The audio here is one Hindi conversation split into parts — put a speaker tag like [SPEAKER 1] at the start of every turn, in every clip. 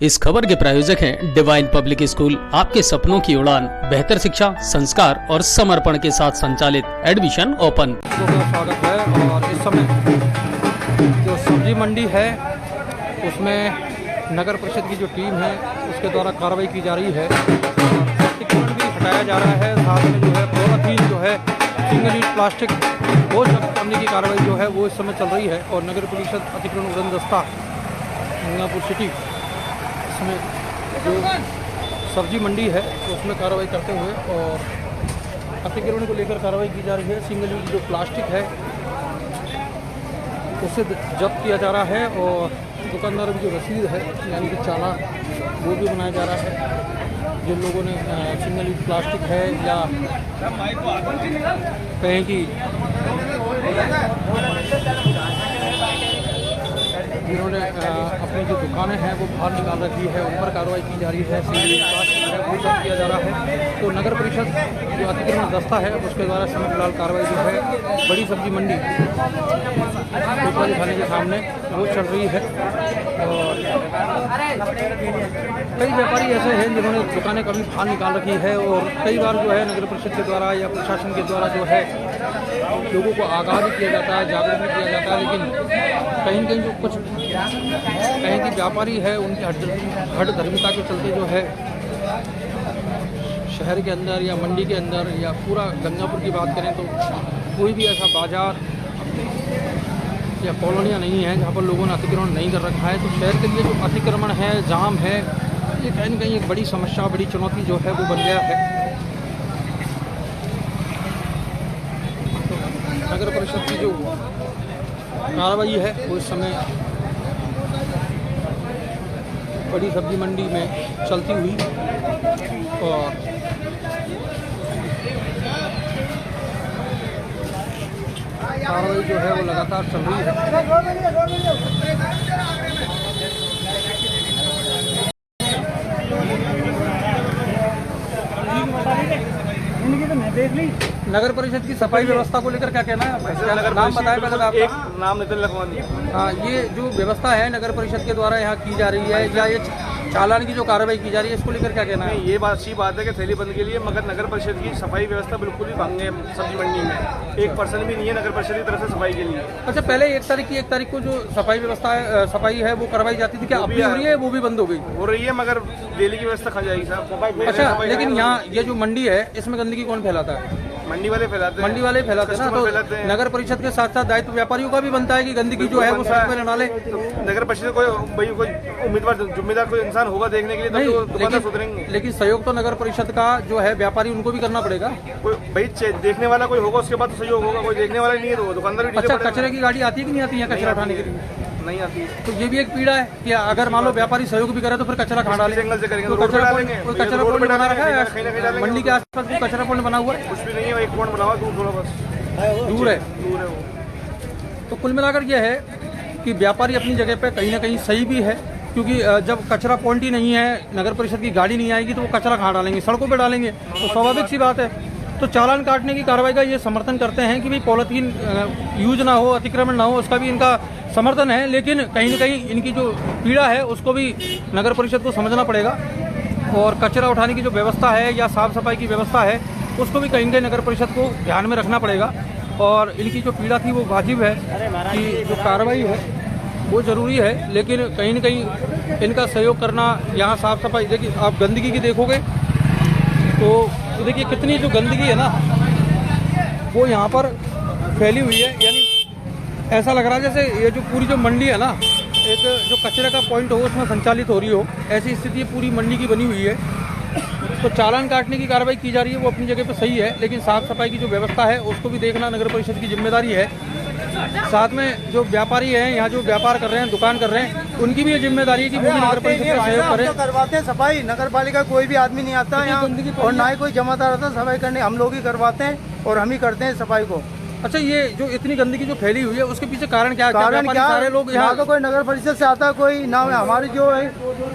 [SPEAKER 1] इस खबर के प्रायोजक हैं डिवाइन पब्लिक स्कूल, आपके सपनों की उड़ान, बेहतर शिक्षा, संस्कार और समर्पण के साथ संचालित। Admission open.
[SPEAKER 2] स्वागत है। और इस समय जो सब्जी मंडी है उसमें नगर परिषद की जो टीम है उसके द्वारा कार्रवाई की जा रही है। अतिक्रमण भी हटाया जा रहा है, साथ में जो है पॉलीथीन जो है सिंगल यूज प्लास्टिक वो जब्त करने की कार्रवाई जो है वो इस समय चल रही है। और नगर परिषद अतिक्रमण उड़नदस्ता गंगापुर सिटी में जो सब्जी मंडी है उसमें कार्रवाई करते हुए और अतिक्रमण को लेकर कार्रवाई की जा रही है। सिंगल यूज जो प्लास्टिक है उसे जब्त किया जा रहा है और दुकानदारों की जो रसीद है यानी कि चालान वो भी बनाया जा रहा है। जिन लोगों ने सिंगल यूज प्लास्टिक है या कहें कि जिन्होंने अपनी जो दुकानें हैं वो बाहर निकाल रखी है उन पर कार्रवाई की जा रही है। सिंगल यूज प्लास्टिक है वो जब्त किया जा रहा है। तो नगर परिषद जो अतिक्रमण दस्ता है उसके द्वारा समय फिलहाल कार्रवाई जो है बड़ी सब्जी मंडी कोतवाली थाने के सामने वो चल रही है। और कई व्यापारी ऐसे हैं जिन्होंने दुकानें कभी बाहर निकाल रखी है और कई बार जो है नगर परिषद के द्वारा या प्रशासन के द्वारा जो है लोगों को आगाह भी किया जाता है, जागरूक भी किया जाता है, लेकिन कहीं कहीं जो कुछ कहीं के व्यापारी है उनकी हठ धर्मिता के चलते जो है शहर के अंदर या मंडी के अंदर या पूरा गंगापुर की बात करें तो कोई भी ऐसा बाजार या कॉलोनियाँ नहीं है जहाँ पर लोगों ने अतिक्रमण नहीं कर रखा है। तो शहर के लिए जो अतिक्रमण है, जाम है, ये कहीं न कहीं एक बड़ी समस्या, बड़ी चुनौती जो है वो बन गया है। तो नगर परिषद की जो कार्रवाई है वो इस समय बड़ी सब्जी मंडी में चलती हुई और कार्रवाई जो है वो लगातार चल रही है। नगर परिषद की सफाई व्यवस्था को लेकर क्या कहना है आपका? नाम बताएं पहले आपका।
[SPEAKER 3] एक नाम नितिन लखवानी।
[SPEAKER 2] हाँ, ये जो व्यवस्था है नगर परिषद के द्वारा यहाँ की जा रही है या ये चालान की जो कार्रवाई की जा रही है इसको लेकर क्या कहना है?
[SPEAKER 3] ये बात अच्छी बात है कि थैली बंद के लिए, मगर नगर परिषद की सफाई व्यवस्था बिल्कुल ही भंग है। सब्जी मंडी में 1% भी नहीं है नगर परिषद की तरफ से सफाई के लिए।
[SPEAKER 2] अच्छा, पहले 1 तारीख को जो सफाई व्यवस्था है, सफाई है वो करवाई जाती थी, क्या अब भी हो रही है? वो भी बंद हो गई?
[SPEAKER 3] हो रही है, मगर डेली की व्यवस्था खा जाएगी साहब।
[SPEAKER 2] अच्छा, लेकिन यहाँ ये जो मंडी है इसमें गंदगी कौन फैलाता है?
[SPEAKER 3] मंडी वाले फैलाते हैं।
[SPEAKER 2] मंडी वाले फैलाते हैं ना। तो नगर परिषद के साथ साथ दायित्व व्यापारियों का भी बनता है कि गंदगी जो है वो सड़क पर न डाले।
[SPEAKER 3] नगर परिषद कोई उम्मीदवार जिम्मेदार कोई इंसान होगा देखने के लिए तो दुकानदार सुधरेंगे।
[SPEAKER 2] लेकिन सहयोग तो नगर परिषद का जो है व्यापारी उनको भी करना पड़ेगा।
[SPEAKER 3] भाई देखने वाला कोई होगा उसके बाद तो सहयोग होगा, कोई देखने वाला नहीं है तो दुकानदार।
[SPEAKER 2] अच्छा, कचरे की गाड़ी आती है कि नहीं आती है कचरा उठाने के लिए?
[SPEAKER 3] नहीं आती।
[SPEAKER 2] तो ये भी एक पीड़ा है कि अगर मान लो व्यापारी सहयोग भी करे तो फिर कचरा कहाँ डाले?
[SPEAKER 3] जंगल से करेंगे
[SPEAKER 2] तो कचरा पॉइंट बना रखा है मंडी के आसपास? भी कचरा पॉइंट बना हुआ है?
[SPEAKER 3] कुछ भी नहीं है, एक पॉइंट बना हुआ दूर, थोड़ा बस
[SPEAKER 2] दूर है
[SPEAKER 3] वो।
[SPEAKER 2] तो कुल मिलाकर यह है कि व्यापारी अपनी जगह पे कहीं ना कहीं सही भी है, क्योंकि जब कचरा पॉइंट ही नहीं है, नगर परिषद की गाड़ी नहीं आएगी तो वो कचरा कहाँ डालेंगे? सड़कों पे डालेंगे। तो स्वाभाविक सी बात है। तो चालान काटने की कार्रवाई का ये समर्थन करते हैं कि भाई पॉलीथीन यूज ना हो, अतिक्रमण ना हो, उसका भी इनका समर्थन है। लेकिन कहीं न कहीं इनकी जो पीड़ा है उसको भी नगर परिषद को समझना पड़ेगा और कचरा उठाने की जो व्यवस्था है या साफ सफाई की व्यवस्था है उसको भी कहीं न कहीं नगर परिषद को ध्यान में रखना पड़ेगा। और इनकी जो पीड़ा थी वो वाजिब है कि जो कार्रवाई है वो ज़रूरी है, लेकिन कहीं न कहीं इनका सहयोग करना, यहाँ साफ सफाई, देखिए आप गंदगी की देखोगे तो देखिए कितनी जो गंदगी है ना वो यहाँ पर फैली हुई है। यानी ऐसा लग रहा है जैसे ये जो पूरी जो मंडी है ना एक जो कचरे का पॉइंट हो उसमें संचालित हो रही हो, ऐसी स्थिति पूरी मंडी की बनी हुई है। तो चालान काटने की कार्रवाई की जा रही है वो अपनी जगह पे सही है, लेकिन साफ सफाई की जो व्यवस्था है उसको भी देखना नगर परिषद की जिम्मेदारी है। साथ में जो व्यापारी हैं, यहाँ जो व्यापार कर रहे हैं, दुकान कर रहे हैं, उनकी भी ये जिम्मेदारी है कि वो भी नगर परिषद का सहयोग करें।
[SPEAKER 4] करवाते हैं सफाई, नगर पालिका कोई भी आदमी नहीं आता है यहाँ और ना ही कोई जमादार आता सफाई करने, हम लोग ही करवाते हैं और हम ही करते हैं सफाई को।
[SPEAKER 2] अच्छा, ये जो इतनी गंदगी जो फैली हुई है उसके पीछे कारण क्या है?
[SPEAKER 4] कारण क्या?
[SPEAKER 2] सारे लोग
[SPEAKER 4] यहाँ तो कोई नगर परिषद से आता, कोई ना हमारी जो है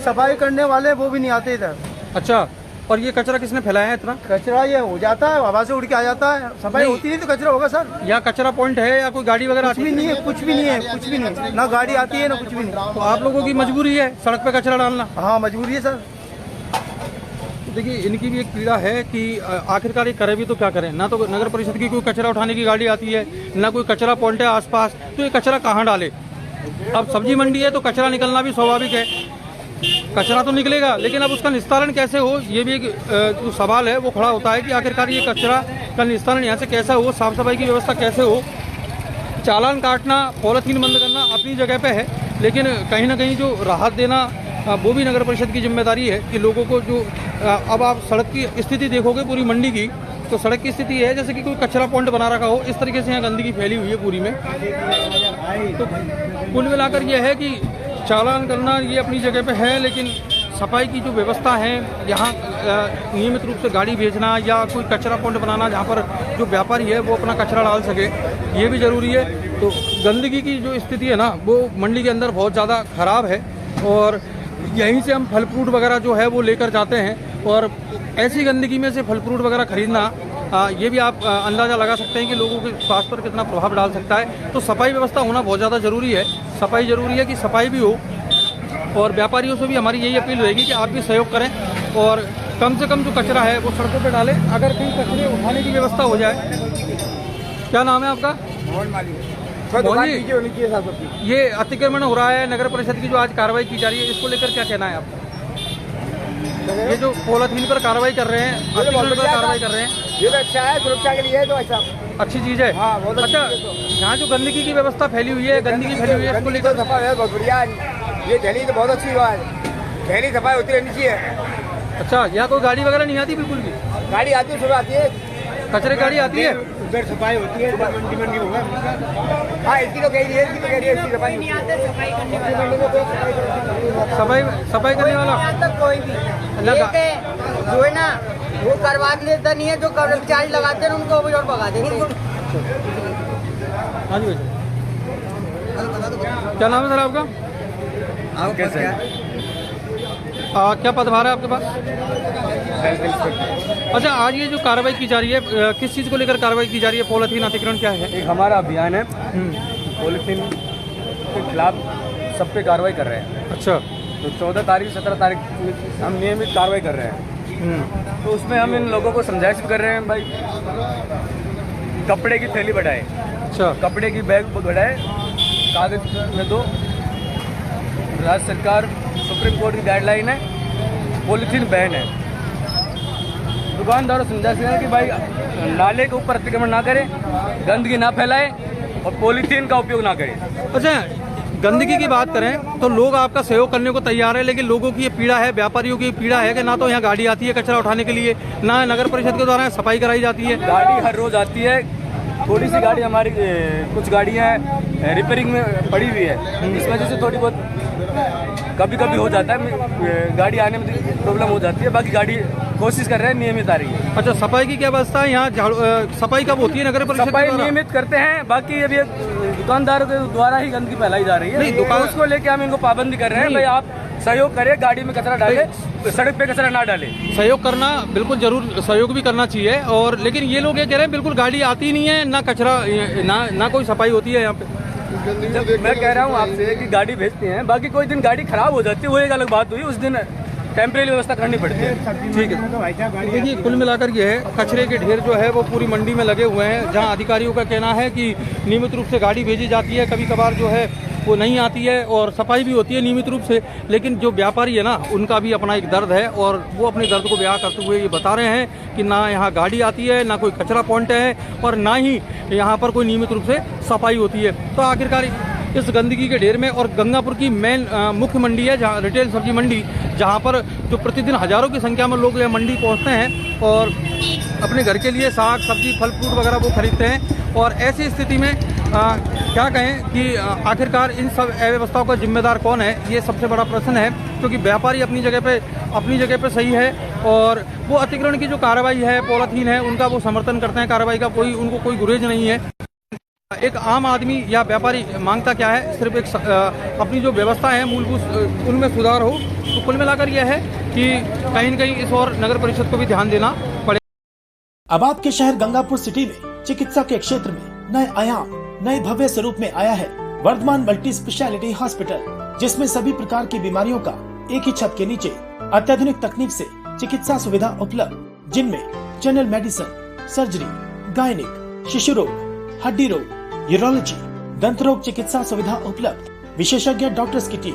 [SPEAKER 4] सफाई करने वाले वो भी नहीं आते इधर।
[SPEAKER 2] अच्छा, और ये कचरा किसने फैलाया है इतना?
[SPEAKER 4] कचरा ये हो जाता है, हवा से उड़ के आ जाता है, सफाई
[SPEAKER 2] नहीं।
[SPEAKER 4] होती नहीं तो कचरा होगा सर।
[SPEAKER 2] या कचरा पॉइंट है या कोई गाड़ी वगैरह
[SPEAKER 4] कुछ भी नहीं है, कुछ भी नहीं है, कुछ भी नहीं, ना गाड़ी आती है ना कुछ भी नहीं।
[SPEAKER 2] तो आप लोगों की मजबूरी है सड़क पे कचरा डालना।
[SPEAKER 4] हाँ मजबूरी है सर।
[SPEAKER 2] देखिए इनकी भी एक पीड़ा है कि आखिरकार ये करे भी तो क्या करें, ना तो नगर परिषद की कोई कचरा उठाने की गाड़ी आती है, ना कोई कचरा पॉइंट है आसपास, तो ये कचरा कहाँ डाले? अब सब्जी मंडी है तो कचरा निकलना भी स्वाभाविक है, कचरा तो निकलेगा, लेकिन अब उसका निस्तारण कैसे हो, ये भी एक जो सवाल है वो खड़ा होता है कि आखिरकार ये कचरा का निस्तारण यहाँ से कैसा हो, साफ सफाई की व्यवस्था कैसे हो। चालान काटना, पॉलीथीन बंद करना अपनी जगह पे है, लेकिन कहीं ना कहीं जो राहत देना वो भी नगर परिषद की जिम्मेदारी है कि लोगों को जो अब आप सड़क की स्थिति देखोगे पूरी मंडी की, तो सड़क की स्थिति है जैसे कि कोई कचरा पॉइंट बना रखा हो, इस तरीके से यहाँ गंदगी फैली हुई है पूरी में। तो कुल मिलाकर यह है कि चालान करना ये अपनी जगह पे है, लेकिन सफाई की जो व्यवस्था है यहाँ नियमित रूप से गाड़ी भेजना या कोई कचरा पॉइंट बनाना जहाँ पर जो व्यापारी है वो अपना कचरा डाल सके, ये भी ज़रूरी है। तो गंदगी की जो स्थिति है ना वो मंडी के अंदर बहुत ज़्यादा ख़राब है, और यहीं से हम फल फ्रूट वगैरह जो है वो लेकर जाते हैं, और ऐसी गंदगी में से फल फ्रूट वगैरह खरीदना ये भी आप अंदाज़ा लगा सकते हैं कि लोगों के स्वास्थ्य पर कितना प्रभाव डाल सकता है। तो सफाई व्यवस्था होना बहुत ज़्यादा ज़रूरी है, सफाई ज़रूरी है कि सफाई भी हो, और व्यापारियों से भी हमारी यही अपील रहेगी कि आप भी सहयोग करें और कम से कम जो कचरा है वो सड़कों पर डालें, अगर कहीं कचरे उठाने की व्यवस्था हो जाए। क्या नाम है आपका? मोहन जी, ये अतिक्रमण हो रहा है नगर परिषद की जो आज कार्रवाई की जा रही है, इसको लेकर क्या कहना है आपका? ये जो पॉलीथीन पर कार्रवाई कर रहे हैं, अतिक्रमण पर कार्रवाई कर रहे हैं,
[SPEAKER 4] ये तो अच्छा है, सुरक्षा के लिए तो अच्छा
[SPEAKER 2] अच्छी चीज़ है।
[SPEAKER 4] हाँ, बहुत अच्छी
[SPEAKER 2] अच्छा,
[SPEAKER 4] चीज़ है।
[SPEAKER 2] यहाँ जो गंदगी की व्यवस्था फैली हुई है, गंदगी फैली हुई है, इसको लेकर
[SPEAKER 4] सफाई है बहुत बढ़िया है, ये दिल्ली तो बहुत अच्छी बात है, दिल्ली सफाई होती रहनी चाहिए।
[SPEAKER 2] अच्छा, यहाँ कोई गाड़ी वगैरह नहीं आती बिल्कुल भी?
[SPEAKER 4] गाड़ी आती है, सुबह आती है,
[SPEAKER 2] कचरे गाड़ी आती है?
[SPEAKER 4] उधर सफाई होती है, मंडी होगा। हाँ इसकी तो कही है, इसकी तो कह रही है, इसकी सफाई नहीं आते, सफाई करने वाला
[SPEAKER 2] सफाई करने वाला
[SPEAKER 5] कोई भी जो है ना वो करवा भी देता नहीं है, जो कर्मचारी लगाते हैं उनको भी और भगा देते हैं।
[SPEAKER 2] हाँ जी भैया, क्या नाम है सर आपका?
[SPEAKER 4] कैसे
[SPEAKER 2] क्या पदभार है आपके पास? अच्छा, आज ये जो कार्रवाई की जा रही है, किस चीज़ को लेकर कार्रवाई की जा रही है? पॉलीथीन अतिक्रमण क्या है?
[SPEAKER 3] एक हमारा अभियान है, पॉलीथीन के खिलाफ सब पे कार्रवाई कर रहे हैं।
[SPEAKER 2] अच्छा,
[SPEAKER 3] तो 14 तारीख 17 तारीख हम नियमित कार्रवाई कर रहे हैं। तो उसमें हम इन लोगों को समझाइश भी कर रहे हैं, भाई कपड़े की थैली बढ़ाए,
[SPEAKER 2] अच्छा,
[SPEAKER 3] कपड़े की बैग बढ़ाए, कागज में दो। राज्य सरकार सुप्रीम कोर्ट की गाइडलाइन है, पॉलीथीन बैन है। दुकानदारों समझाइश है कि भाई नाले के ऊपर अतिक्रमण ना करें, गंदगी ना फैलाएं और पॉलीथीन का उपयोग ना करें।
[SPEAKER 2] अच्छा, गंदगी की बात करें तो लोग आपका सहयोग करने को तैयार है, लेकिन लोगों की ये पीड़ा है, व्यापारियों की पीड़ा है कि ना तो यहाँ गाड़ी आती है कचरा उठाने के लिए, ना नगर परिषद के द्वारा सफाई कराई जाती है।
[SPEAKER 3] गाड़ी हर रोज आती है, थोड़ी सी गाड़ी हमारी कुछ गाड़ियाँ रिपेयरिंग में पड़ी हुई है, इस वजह से थोड़ी बहुत कभी कभी हो जाता है, गाड़ी आने में प्रॉब्लम हो जाती है। बाकी गाड़ी कोशिश कर रहे हैं, नियमित आ रही है।
[SPEAKER 2] अच्छा, सफाई की क्या व्यवस्था है यहाँ? सफाई कब होती है नगर परिषद?
[SPEAKER 3] सफाई नियमित करते हैं, बाकी अभी दुकानदारों के द्वारा ही गंदगी फैलाई जा रही है।
[SPEAKER 2] नहीं, दुकान
[SPEAKER 3] उसको लेके हम इनको पाबंदी कर रहे हैं, भाई आप सहयोग करें, गाड़ी में कचरा डाले, सड़क पे कचरा ना डाले।
[SPEAKER 2] सहयोग करना बिल्कुल जरूर, सहयोग भी करना चाहिए, और लेकिन ये लोग ये कह रहे हैं बिल्कुल गाड़ी आती नहीं है, ना कचरा ना कोई सफाई होती है यहाँ पे।
[SPEAKER 3] मैं कह रहा हूँ आपसे कि गाड़ी भेजते हैं, बाकी कोई दिन गाड़ी खराब हो जाती है, वो एक अलग बात हुई, उस दिन टेम्परेरी व्यवस्था करनी पड़ती है।
[SPEAKER 2] ठीक है, देखिए कुल मिलाकर ये है, कचरे के ढेर जो है वो पूरी मंडी में लगे हुए हैं, जहां अधिकारियों का कहना है कि नियमित रूप से गाड़ी भेजी जाती है, कभी कभार जो है वो नहीं आती है, और सफाई भी होती है नियमित रूप से, लेकिन जो व्यापारी है ना उनका भी अपना एक दर्द है, और वो अपने दर्द को बयां करते हुए ये बता रहे हैं कि ना यहाँ गाड़ी आती है, ना कोई कचरा पॉइंट है, और ना ही यहाँ पर कोई नियमित रूप से सफाई होती है। तो आखिरकार इस गंदगी के ढेर में, और गंगापुर की मेन मुख्य मंडी है जहाँ रिटेल सब्जी मंडी, जहाँ पर जो प्रतिदिन हजारों की संख्या में लोग यह मंडी पहुँचते हैं और अपने घर के लिए साग सब्जी फल फ्रूट वगैरह वो खरीदते हैं। और ऐसी स्थिति में क्या कहें कि आखिरकार इन सब अव्यवस्थाओं का जिम्मेदार कौन है, ये सबसे बड़ा प्रश्न है, क्योंकि व्यापारी अपनी जगह पे सही है, और वो अतिक्रमण की जो कार्रवाई है, पॉलीथीन है, उनका वो समर्थन करते हैं, कार्रवाई का उनको कोई गुरेज नहीं है। एक आम आदमी या व्यापारी मांगता क्या है? सिर्फ एक अपनी जो व्यवस्था है मूलभूत उनमें सुधार हो। तो कुल मिलाकर यह है कि कहीं न कहीं इस और नगर परिषद को भी ध्यान देना पड़ेगा।
[SPEAKER 6] अब आपके शहर गंगापुर सिटी में चिकित्सा के क्षेत्र में नए आयाम, नए भव्य स्वरूप में आया है वर्धमान मल्टी स्पेशलिटी हॉस्पिटल, जिसमें सभी प्रकार की बीमारियों का एक ही छत के नीचे अत्याधुनिक तकनीक से चिकित्सा सुविधा उपलब्ध, जिनमें जनरल मेडिसिन, सर्जरी, गायनिक, शिशु रोग, हड्डी रोग, यूरोलॉजी, दंत रोग चिकित्सा सुविधा उपलब्ध, विशेषज्ञ डॉक्टर्स की टीम,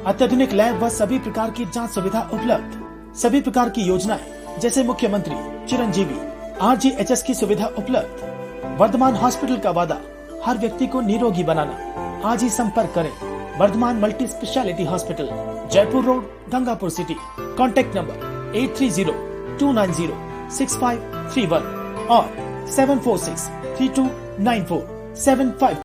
[SPEAKER 6] अत्याधुनिक लैब व सभी प्रकार की जांच सुविधा उपलब्ध, सभी प्रकार की योजनाएं जैसे मुख्यमंत्री चिरंजीवी RGHS की सुविधा उपलब्ध। वर्धमान हॉस्पिटल का वादा हर व्यक्ति को निरोगी बनाना। आज ही संपर्क करें Vardhman multi speciality hospital, Jaipur road, Gangapur city. Contact number 8302906531 और 746329475।